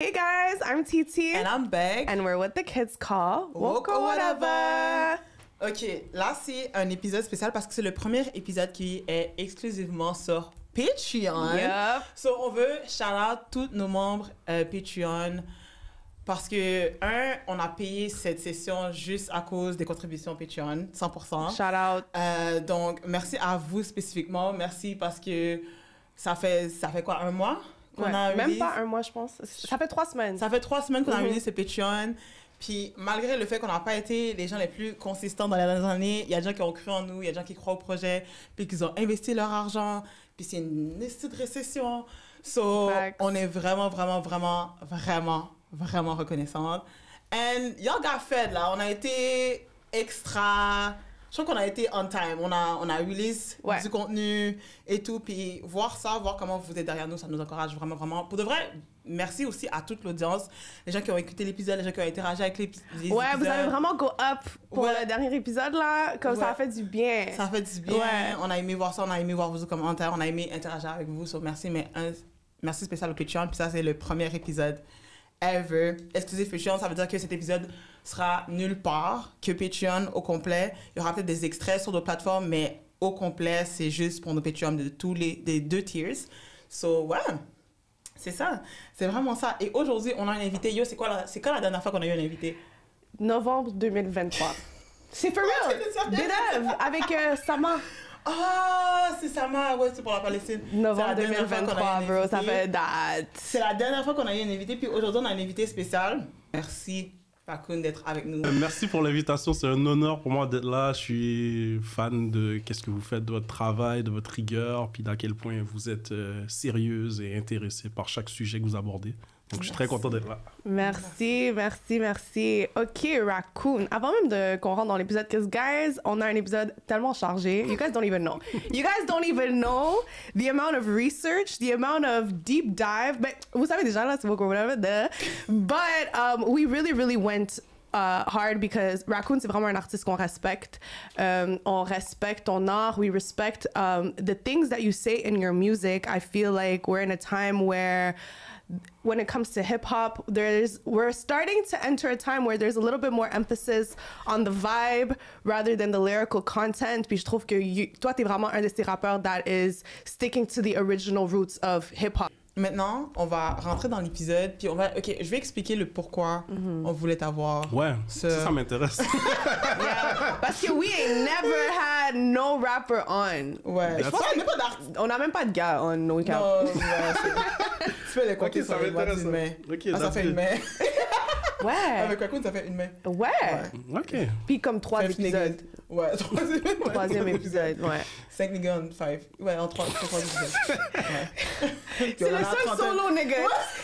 Hey guys, I'm TT. And I'm Beg. And we're what the kids call Woke or Whatever. Ok, là c'est un épisode spécial parce que c'est le premier épisode qui est exclusivement sur Patreon. Yep. So on veut shout out tous nos membres Patreon parce que, on a payé cette session juste à cause des contributions Patreon, 100%. Shout out. Donc merci à vous spécifiquement. Merci parce que ça fait quoi, un mois? Même pas un mois, je pense. Ça fait 3 semaines. Ça fait 3 semaines qu'on a release ce Patreon. Puis, malgré le fait qu'on n'a pas été les gens les plus consistants dans les dernières années, il y a des gens qui ont cru en nous, il y a des gens qui croient au projet, puis qui ont investi leur argent. Puis, c'est une petite récession. So, on est vraiment reconnaissante. And y'all got fed, là. On a été extra... Je trouve qu'on a été on time. On a release du contenu et tout. Puis voir comment vous êtes derrière nous, ça nous encourage vraiment. Pour de vrai, merci aussi à toute l'audience. Les gens qui ont écouté l'épisode, les gens qui ont interagi avec les épisodes. Ouais, vous avez vraiment go up pour le dernier épisode, là. Comme ça a fait du bien. Ça a fait du bien. Ouais. On a aimé voir ça, on a aimé voir vos commentaires, on a aimé interagir avec vous. So, merci, mais merci spécial au Patreon. Puis ça, c'est le premier épisode ever. Exclusif Patreon, ça veut dire que cet épisode sera nulle part que Patreon au complet. Il y aura peut-être des extraits sur d'autres plateformes, mais au complet, c'est juste pour nos Patreon des 2 tiers. So, ouais, c'est ça. C'est vraiment ça. Et aujourd'hui, on a un invité. Yo, c'est quand la dernière fois qu'on a eu un invité? Novembre 2023. C'est for real! Bédève, avec Sama. Ah, c'est Sama, ouais, c'est pour la Palestine. Novembre 2023, bro, ça fait date. C'est la dernière fois qu'on a eu un invité, puis aujourd'hui, on a un invité spécial. Merci, Raccoon, d'être avec nous. Merci pour l'invitation, c'est un honneur pour moi d'être là. Je suis fan de qu'est-ce que vous faites, de votre travail, de votre rigueur, puis d'à quel point vous êtes sérieuse et intéressée par chaque sujet que vous abordez. Donc, je suis très content d'être là. Merci. OK, Raccoon. Avant même qu'on rentre dans l'épisode, parce que, guys, on a un épisode tellement chargé. You guys don't even know. You guys don't even know the amount of research, the amount of deep dive. But, vous savez déjà, là, c'est beaucoup, whatever. But we really went hard because Raccoon, c'est vraiment un artiste qu'on respecte. On respecte ton art. We respect the things that you say in your music. I feel like we're in a time where when it comes to hip-hop, we're starting to enter a time where there's a little bit more emphasis on the vibe rather than the lyrical content. Puis je trouve que toi, t'es vraiment un de ces rappeurs that is sticking to the original roots of hip-hop. Maintenant, on va rentrer dans l'épisode, puis je vais expliquer le pourquoi on voulait t'avoir. Ouais, ça m'intéresse. Yeah, parce que we ain't never had no rapper on. Ouais, je pense qu'on n'a pas d'artiste. On n'a même pas de gars on No Cap. Non, ouais, tu fais les coquilles sur les doigts d'une main. Ça fait une main. Ouais. Avec Raccoon, ça fait une main. Ouais. OK. Puis comme 3 épisodes. Ouais, troisième épisode, ouais. 5 niggas en 5. Ouais, en 3 épisodes. Ouais. C'est le seul solo, nigga.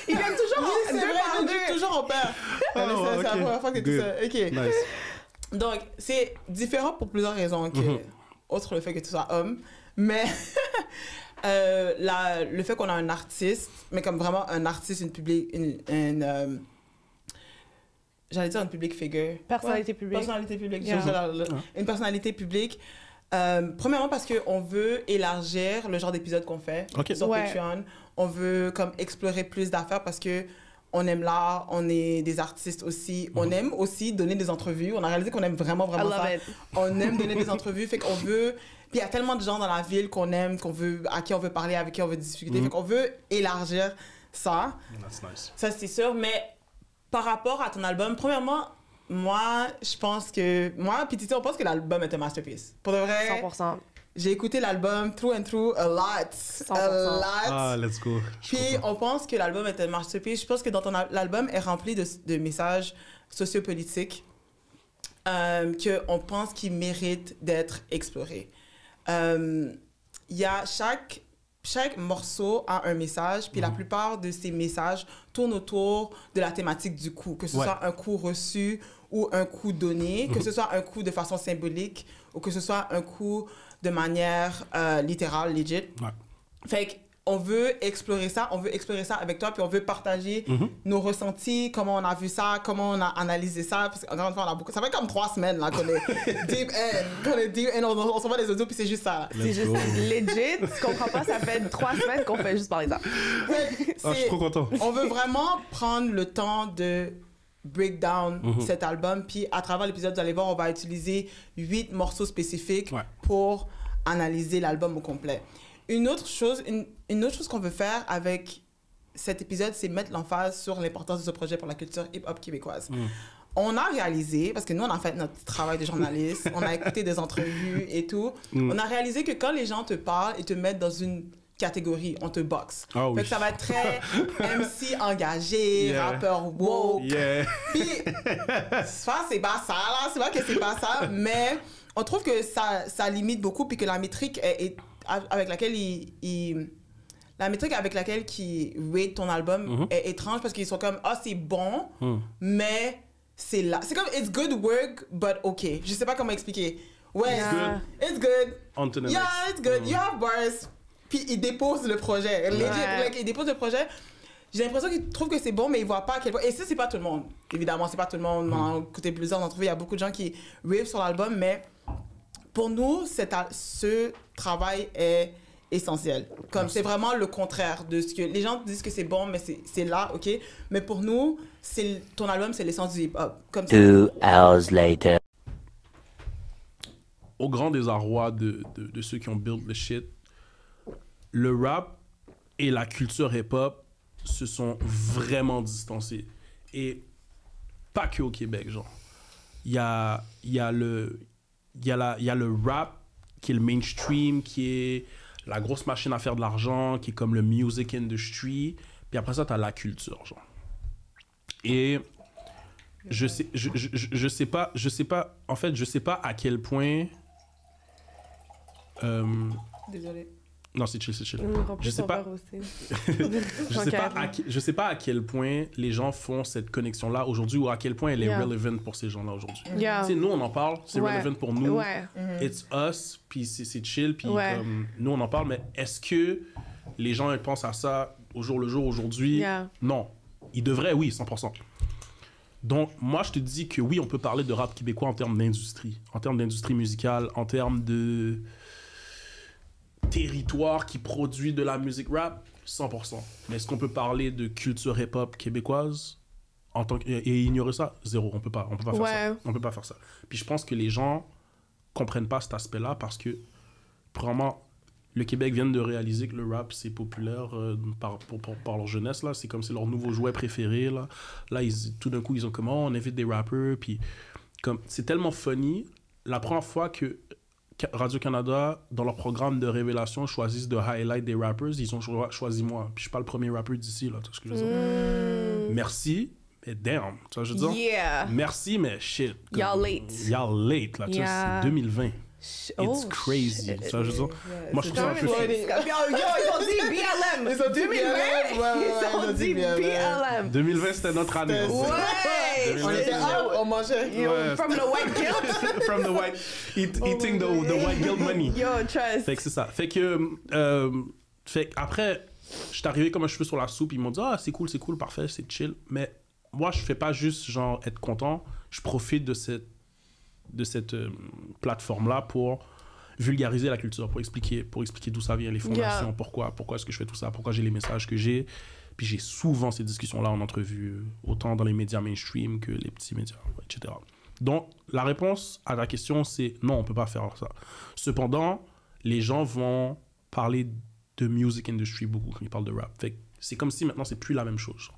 Il vient toujours en deux par deux. Toujours en paire. C'est la première fois que tu ça. OK. Nice. Donc, c'est différent pour plusieurs raisons, outre le fait que tu sois homme. Mais le fait qu'on a un artiste, mais comme vraiment un artiste, j'allais dire une public figure. Personnalité publique. Personnalité publique. Yeah. Une personnalité publique. Premièrement parce qu'on veut élargir le genre d'épisode qu'on fait sur Patreon. On veut comme explorer plus d'affaires parce que on aime l'art, on est des artistes aussi. On aime aussi donner des entrevues. On a réalisé qu'on aime vraiment ça. On aime donner des entrevues. Fait qu'on veut... Puis il y a tellement de gens dans la ville qu'on aime, à qui on veut parler, avec qui on veut discuter. Fait qu'on veut élargir ça. That's nice. Ça, c'est sûr. Mais par rapport à ton album, premièrement, moi, je pense que... Moi, puis Titi, on pense que l'album est un masterpiece. Pour de vrai... 100%. J'ai écouté l'album through and through a lot. 100%. A lot. Ah, let's go. Puis on pense que l'album est un masterpiece. Je pense que l'album est rempli de messages sociopolitiques qu'on pense qu'ils méritent d'être explorés. Il y a chaque morceau a un message, puis la plupart de ces messages tournent autour de la thématique du coup, que ce soit un coup reçu ou un coup donné, que ce soit un coup de façon symbolique ou que ce soit un coup de manière littérale, legit. Ouais. Fait que on veut explorer ça avec toi, puis on veut partager nos ressentis, comment on a vu ça, comment on a analysé ça, parce qu'encore une fois, on a beaucoup, ça fait comme 3 semaines, là, qu'on est deep in, on s'envoie des audios, puis c'est juste ça, là. C'est juste legit, tu comprends pas, ça fait 3 semaines qu'on fait juste parler de ça. Je suis trop content. On veut vraiment prendre le temps de break down cet album, puis à travers l'épisode, vous allez voir, on va utiliser 8 morceaux spécifiques pour analyser l'album au complet. Une autre chose qu'on veut faire avec cet épisode, c'est mettre l'emphase sur l'importance de ce projet pour la culture hip-hop québécoise. On a réalisé, parce que nous, on a fait notre travail de journaliste, on a écouté des entrevues et tout, on a réalisé que quand les gens te parlent et te mettent dans une catégorie, on te boxe. Oh, fait que ça va être très MC engagé, rappeur woke. Puis, ça, c'est pas ça, là. C'est pas que c'est pas ça, mais on trouve que ça limite beaucoup, puis que la métrique avec laquelle la métrique avec laquelle ils rate ton album est étrange, parce qu'ils sont comme, c'est bon, mais c'est là. C'est comme, it's good work, but okay. Je sais pas comment expliquer. Ouais, it's good. On to the yeah, next. it's good. You have bars. Puis ils déposent le projet. Legit, like, ils déposent le projet. J'ai l'impression qu'ils trouvent que c'est bon, mais ils voient pas à quel point. Et ça, c'est pas tout le monde. Évidemment, c'est pas tout le monde. On a écouté plusieurs entrevues. Il y a beaucoup de gens qui rave sur l'album, mais pour nous, ce travail est essentiel. Comme c'est vraiment le contraire de ce que les gens disent que c'est bon, mais c'est là, ok. Mais pour nous, ton album, c'est l'essence du hip-hop. Comme 2 hours later. Au grand désarroi de ceux qui ont build le shit, le rap et la culture hip-hop se sont vraiment distancés. Et pas que au Québec, genre. Il y a le rap qui est le mainstream, qui est la grosse machine à faire de l'argent, qui est comme le music industry. Puis après ça, t'as la culture, genre. Et je sais pas, en fait, je sais pas à quel point... Désolée. Non, c'est chill. Je sais pas. Je sais pas à quel point les gens font cette connexion-là aujourd'hui, ou à quel point elle est relevant pour ces gens-là aujourd'hui. Tu sais, nous, on en parle, c'est relevant pour nous. It's us, puis c'est chill, puis comme, nous, on en parle, mais est-ce que les gens ils pensent à ça au jour le jour aujourd'hui? Non. Ils devraient, oui, 100%. Donc, moi, je te dis que oui, on peut parler de rap québécois en termes d'industrie musicale, en termes de territoire qui produit de la musique rap, 100%. Mais est-ce qu'on peut parler de culture hip-hop québécoise et ignorer ça? Zéro, on peut pas faire ça. On peut pas faire ça. Puis je pense que les gens comprennent pas cet aspect-là parce que, vraiment, le Québec vient de réaliser que le rap, c'est populaire par leur jeunesse, là. C'est comme c'est leur nouveau jouet préféré, là. Là, tout d'un coup, ils ont comment on invite des rappeurs, puis comme c'est tellement funny. La première fois que Radio-Canada, dans leur programme de révélation, choisissent de highlight des rappers, ils ont choisi moi. Puis je suis pas le premier rappeur d'ici, là, tu vois ce que je veux dire. Merci, mais damn, tu vois, je veux dire. Merci, mais shit. Y'all late, là, tu vois, c'est 2020. It's crazy. Tu vois, je veux dire. Moi, je trouve ça un peu... Yo, ils ont dit BLM. Ils ont dit 2020. Ils ont dit BLM. 2020, c'était notre année. Ouais. On était out, on mangeait. From the white guilt. From the white... Eating the white guilt money. Yo, trust. Fait que c'est ça. Fait que... après, je suis arrivé comme un cheveu sur la soupe. Ils m'ont dit, c'est cool, parfait, c'est chill. Mais moi, je fais pas juste, genre, être content. Je profite de cette plateforme-là pour vulgariser la culture, pour expliquer d'où ça vient, les fondations, pourquoi est-ce que je fais tout ça, pourquoi j'ai les messages que j'ai. Puis j'ai souvent ces discussions-là en entrevue, autant dans les médias mainstream que les petits médias, etc. Donc, la réponse à ta question, c'est non, on peut pas faire ça. Cependant, les gens vont parler de music industry beaucoup quand ils parlent de rap. Fait que c'est comme si maintenant, c'est plus la même chose.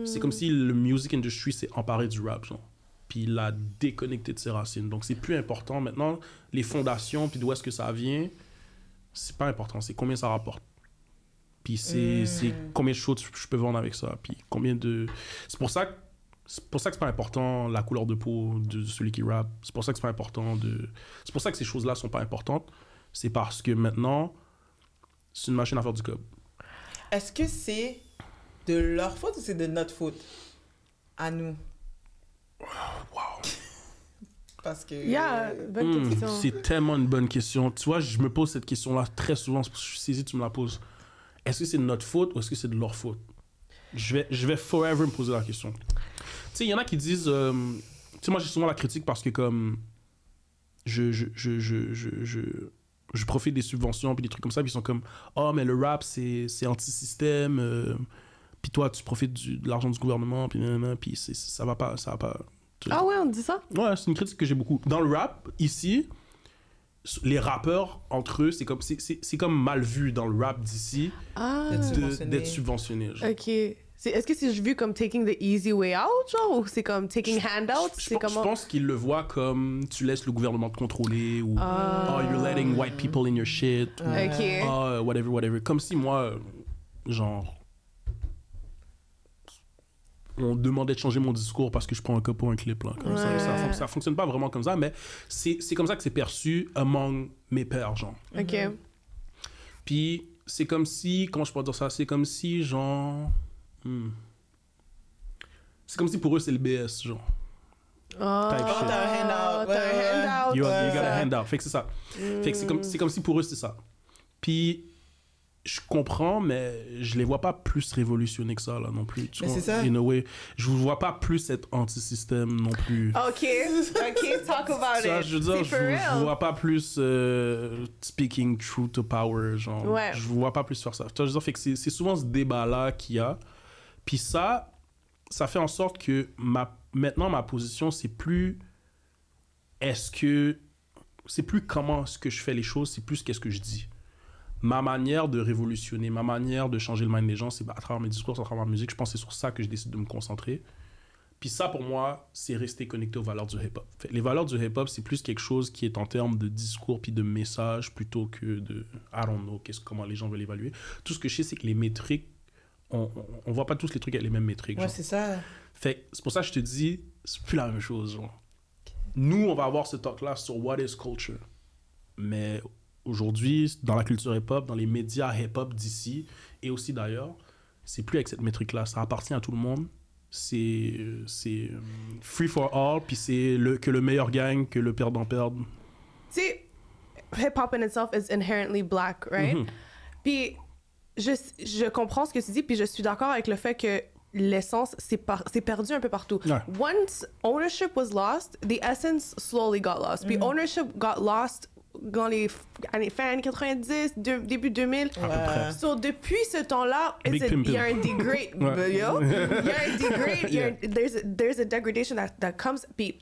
C'est comme si le music industry s'est emparé du rap, genre. Puis il l'a déconnecté de ses racines. Donc, c'est plus important. Maintenant, les fondations, puis d'où est-ce que ça vient, c'est pas important. C'est combien ça rapporte. Puis c'est combien de choses je peux vendre avec ça. Puis combien de... C'est pour ça que c'est pas important la couleur de peau de celui qui rappe. C'est pour ça que c'est pas important de... C'est pour ça que ces choses-là sont pas importantes. C'est parce que maintenant, c'est une machine à faire du cob. Est-ce que c'est de leur faute ou c'est de notre faute à nous? Wow. Parce que... bonne question. C'est tellement une bonne question. Tu vois, je me pose cette question-là très souvent, parce que je suis saisi, tu me la poses. est-ce que c'est de notre faute ou est-ce que c'est de leur faute? Je vais forever me poser la question. Tu sais, il y en a qui disent... tu sais, moi, j'ai souvent la critique parce que comme... Je profite des subventions puis des trucs comme ça, puis ils sont comme « Oh, mais le rap, c'est anti-système. Puis toi, tu profites de l'argent du gouvernement. Puis ça va pas. Ah ouais, on dit ça? Ouais, c'est une critique que j'ai beaucoup. Dans le rap, ici, les rappeurs, entre eux, c'est comme mal vu dans le rap d'ici d'être subventionné. Genre. OK. Est-ce que c'est vu comme taking the easy way out, genre, ou c'est comme taking handouts? Je pense qu'ils le voient comme tu laisses le gouvernement te contrôler ou oh, you're letting white people in your shit. OK. Oh, whatever. Comme si moi, genre, on demandait de changer mon discours parce que je prends un cup pour un clip. Là. Comme ça fonctionne pas vraiment comme ça, mais c'est comme ça que c'est perçu among mes pairs, genre. OK. Puis c'est comme si, comment je peux dire ça? C'est comme si, genre... C'est comme si pour eux, c'est le BS, genre. Oh, Type shit. T'as un handout. You got a handout. Fait que c'est ça. Fait que c'est comme si pour eux, c'est ça. Puis, je comprends, mais je les vois pas plus révolutionner que ça, là, non plus. Mais c'est ça. In a way. Je vous vois pas plus être anti-système non plus. OK, talk about Ça, it. je veux dire, C'est for je real. vous vois pas plus speaking truth to power, genre. Ouais. Je vous vois pas plus faire ça. Je veux dire, fait que c'est souvent ce débat-là qu'il y a. Puis ça fait en sorte que maintenant, ma position, c'est plus comment est-ce que je fais les choses, c'est plus qu'est-ce que je dis. Ma manière de révolutionner, ma manière de changer le mind des gens, c'est à travers mes discours, à travers ma musique. Je pense que c'est sur ça que je décide de me concentrer. Puis ça, pour moi, c'est rester connecté aux valeurs du hip-hop. Les valeurs du hip-hop, c'est plus quelque chose qui est en termes de discours puis de message plutôt que de « I don't know », comment les gens veulent évaluer. Tout ce que je sais, c'est que les métriques, on voit pas tous les trucs avec les mêmes métriques. Ouais, genre. c'est ça. Fait c'est pour ça que je te dis, c'est plus la même chose. Genre. Nous, on va avoir ce talk-là sur what is culture. Mais aujourd'hui, dans la culture hip-hop, dans les médias hip-hop d'ici et aussi d'ailleurs, c'est plus avec cette métrique-là. Ça appartient à tout le monde. C'est free for all, puis c'est que le meilleur gagne, que le perdant perde. Tu sais, hip-hop in itself is inherently black, right? Puis je comprends ce que tu dis, puis je suis d'accord avec le fait que l'essence, c'est perdu un peu partout. Ouais. Once ownership was lost, the essence slowly got lost. Puis ownership got lost dans les fin années 90, début 2000. À peu près. So, depuis ce temps-là, Big il Pimpin'. y a un degrade. Ouais. Il y a un degrade. Yeah. There's a degradation that comes. Puis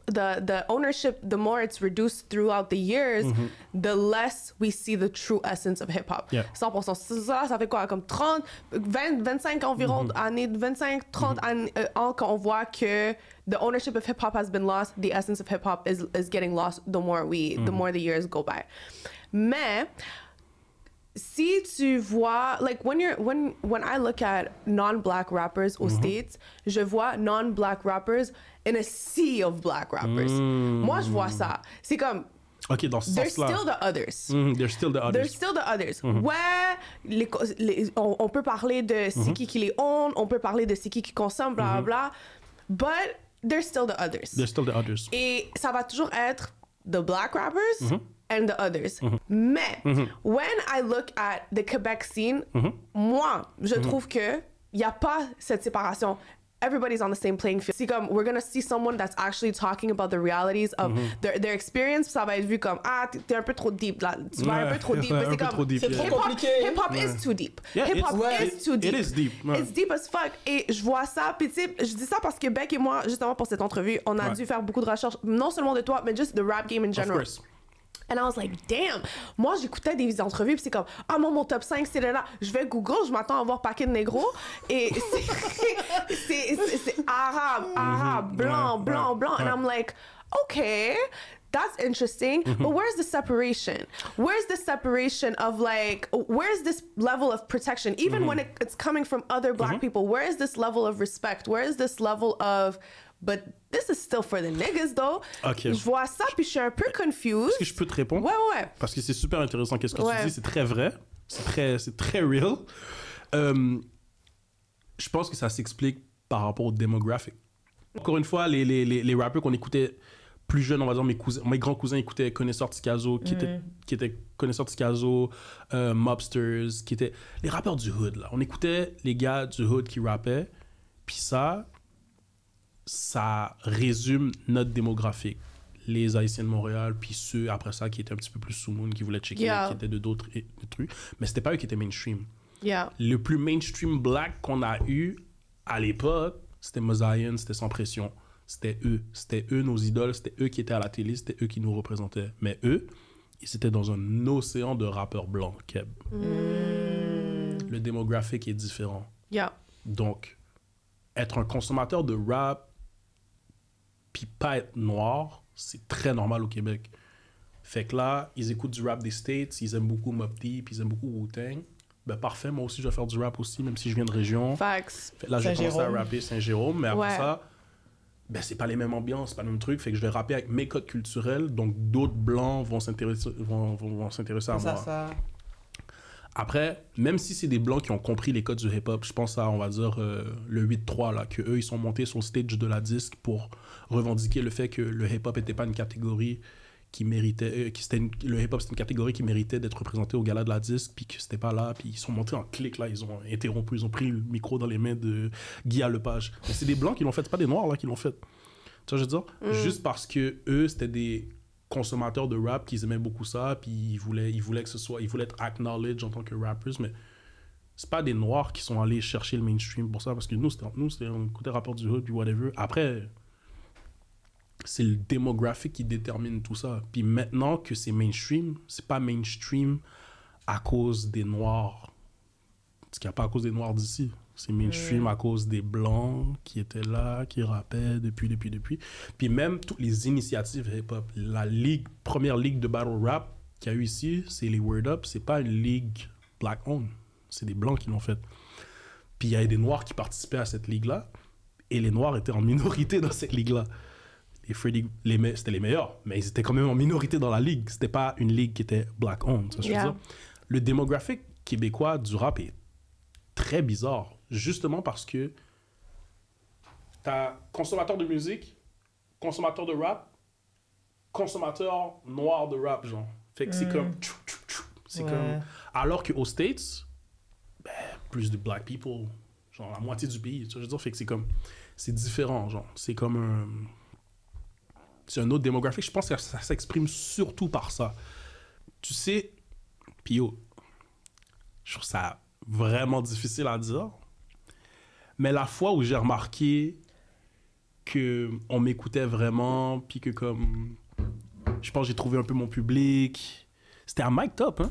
the ownership, the more it's reduced throughout the years, the less we see the true essence of hip-hop. Yeah. 100%. Ça fait quoi? Comme 30, 20, 25 environ années, 25, 30 ans qu'on voit que the ownership of hip-hop has been lost, the essence of hip-hop is getting lost the more the years go by. Mais si tu vois, like when I look at non-black rappers aux States, je vois non-black rappers in a sea of black rappers. Moi, je vois ça. C'est comme, OK, dans ce there's sens-là. still the others. There's still the others. There's still the others. Ouais, on peut parler de c'est qui les own, on peut parler de c'est qui consomme, bla bla, but there's still the others. There's still the others. Et ça va toujours être the black rappers and the others. Mais when I look at the Quebec scene, moi, je trouve que y a pas cette séparation. Everybody's on the same playing field. C'est comme, we're gonna see someone that's actually talking about the realities of their experience. Ça va être vu comme, t'es un peu trop deep là. Tu vas un peu trop deep. Ouais, Mais un c'est peu comme, trop deep, c'est yeah. trop compliqué. Hip-hop is too deep. Yeah, Hip-hop is too deep. It is deep. Ouais. It's deep as fuck. Et je vois ça. Puis tu sais, je dis ça parce que Beck et moi, justement pour cette entrevue, on a dû faire beaucoup de recherches, non seulement de toi, mais just the rap game in Of general. course. And I was like, damn. Moi, j'écoutais des entrevues, puis c'est comme, mon top 5, c'est là. Je vais Google, je m'attends à voir paquet de négros. Et c'est arabe, blanc. And I'm like, okay, that's interesting. But where's the separation? Where's the separation of like, where's this level of protection? Even when it's coming from other black people, where is this level of respect? Where is this level of, but this is still for the niggas though. Okay. Je vois ça, puis je suis un peu confused. Est-ce que je peux te répondre? Ouais. Parce que c'est super intéressant. Qu'est-ce que Ouais. tu dis? C'est très vrai. C'est très real. Je pense que ça s'explique par rapport au demographic. Encore une fois, les rappeurs qu'on écoutait plus jeunes, on va dire, mes grands cousins écoutaient Connaisseur Ticazo, qui étaient Connaisseur Ticazo, Mobsters, qui étaient les rappeurs du hood, là. On écoutait les gars du hood qui rappaient, puis ça résume notre démographique. Les Haïtiens de Montréal, puis ceux, après ça, qui étaient un petit peu plus sous-moon, qui voulaient checker, qui étaient de d'autres trucs. Mais c'était pas eux qui étaient mainstream. Le plus mainstream black qu'on a eu à l'époque, c'était Mosaïen, c'était Sans Pression. C'était eux nos idoles, c'était eux qui étaient à la télé, c'était eux qui nous représentaient. Mais eux, ils étaient dans un océan de rappeurs blancs, Keb. Le démographique est différent. Donc, être un consommateur de rap, puis pas être noir, c'est très normal au Québec. Fait que là, ils écoutent du rap des States, ils aiment beaucoup Mobb Deep, ils aiment beaucoup Wu-Tang. Ben parfait, moi aussi je vais faire du rap aussi, même si je viens de région. Facts. Là, j'ai commencé à rapper Saint-Jérôme, mais après ça, ben c'est pas les mêmes ambiances, c'est pas le même truc. Fait que je vais rapper avec mes codes culturels, donc d'autres blancs vont s'intéresser à moi. Après, même si c'est des blancs qui ont compris les codes du hip-hop, je pense à, on va dire, le 8-3, là, qu'eux, ils sont montés sur le stage de la disque pour revendiquer le fait que le hip-hop n'était pas une catégorie qui méritait... le hip-hop, c'était une catégorie qui méritait d'être représentée au gala de la disque, puis que c'était pas là, puis ils sont montés en clic, là, ils ont interrompu, ils ont pris le micro dans les mains de Guy Lepage. Mais c'est des blancs qui l'ont fait, c'est pas des noirs, là, qui l'ont fait. Tu vois, je veux dire? Juste parce que eux, c'était des consommateurs de rap qui aimaient beaucoup ça, puis ils voulaient que ce soit, ils voulaient être acknowledged en tant que rappers, mais c'est pas des noirs qui sont allés chercher le mainstream pour ça, parce que nous on écoutait rapport du hood puis whatever. Après, c'est le démographique qui détermine tout ça. Puis maintenant que c'est mainstream, c'est pas mainstream à cause des noirs, parce qu'il n'y a pas à cause des noirs d'ici. C'est mainstream à cause des blancs qui étaient là, qui rappaient depuis. Puis même toutes les initiatives hip-hop, la première ligue de battle rap qu'il y a eu ici, c'est les Word Up. C'est pas une ligue black-owned. C'est des blancs qui l'ont faite. Puis il y avait des noirs qui participaient à cette ligue-là. Et les noirs étaient en minorité dans cette ligue-là. C'était les meilleurs, mais ils étaient quand même en minorité dans la ligue. C'était pas une ligue qui était black-owned. Ça, je veux dire. Le démographique québécois du rap est très bizarre. Justement parce que t'as consommateur de musique, consommateur de rap, consommateur noir de rap, genre. Fait que c'est comme... C'est comme... Alors qu'aux States, ben, plus de black people, genre la moitié du pays, tu vois, je veux dire, fait que c'est comme... C'est différent, genre. C'est comme un... C'est un autre démographique. Je pense que ça s'exprime surtout par ça. Tu sais, puis yo, je trouve ça vraiment difficile à dire, mais la fois où j'ai remarqué qu'on m'écoutait vraiment, puis que comme... Je pense que j'ai trouvé un peu mon public. C'était à Mic Top, hein?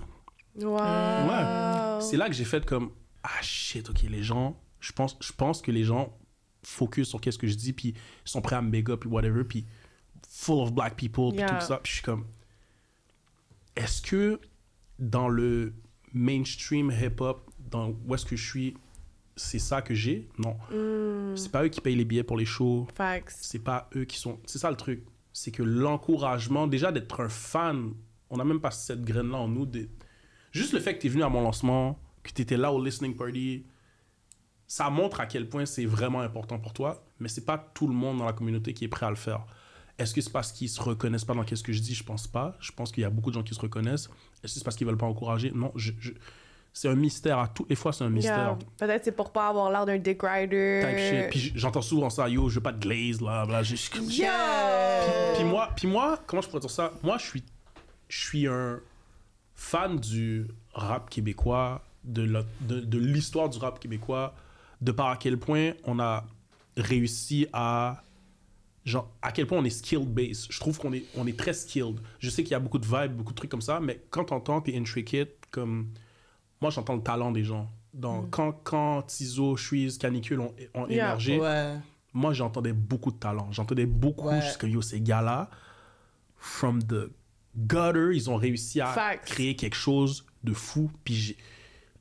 Wow. Ouais. C'est là que j'ai fait comme... Ah shit, ok, les gens... Je pense que les gens focus sur qu'est-ce que je dis, puis ils sont prêts à me big up, puis whatever, puis full of black people, puis tout ça. Puis je suis comme... Est-ce que dans le mainstream hip-hop, dans où est-ce que je suis, c'est ça que j'ai? Non. C'est pas eux qui payent les billets pour les shows. Facts. C'est pas eux qui sont... C'est ça le truc. C'est que l'encouragement, déjà d'être un fan, on n'a même pas cette graine-là en nous. Juste le fait que tu es venu à mon lancement, que tu étais là au listening party, ça montre à quel point c'est vraiment important pour toi, mais c'est pas tout le monde dans la communauté qui est prêt à le faire. Est-ce que c'est parce qu'ils se reconnaissent pas dans ce que je dis? Je pense pas. Je pense qu'il y a beaucoup de gens qui se reconnaissent. Est-ce que c'est parce qu'ils veulent pas encourager? Non, c'est un mystère. À toutes les fois, c'est un mystère. Peut-être c'est pour pas avoir l'air d'un dick rider. Type shit. Puis j'entends souvent ça. Yo, je veux pas de glaze, là. Bla. Puis moi, comment je pourrais dire ça? Moi, je suis un fan du rap québécois, de l'histoire du rap québécois, de par à quel point on a réussi à... Genre, à quel point on est skilled base. Je trouve qu'on est très skilled. Je sais qu'il y a beaucoup de vibes, beaucoup de trucs comme ça, mais quand t'entends, t'es intricate, comme... Moi, j'entends le talent des gens. Quand Tizo, Shreeze, Canicule ont émergé, moi, j'entendais beaucoup de talent. J'entendais beaucoup, jusqu'à yo, ces gars-là, from the gutter, ils ont réussi à créer quelque chose de fou. Puis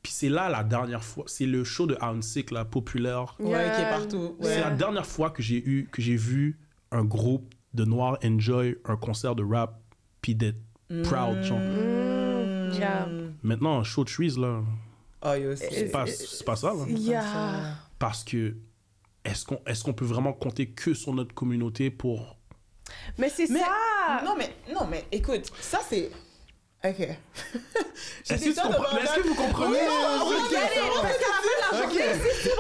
c'est là, la dernière fois, c'est le show de Hansik, là, populaire. Qui est partout. C'est la dernière fois que j'ai vu un groupe de Noirs enjoy un concert de rap, puis d'être proud, genre. Maintenant, show de Shreeze, là, c'est pas ça, là. Parce que est-ce qu'on peut vraiment compter que sur notre communauté pour Mais c'est Mais- ça! Non, mais écoute, ça c'est. Ok. Est-ce que vous comprenez? Non, Allez, parce qu'à la fin de la journée, Ok. si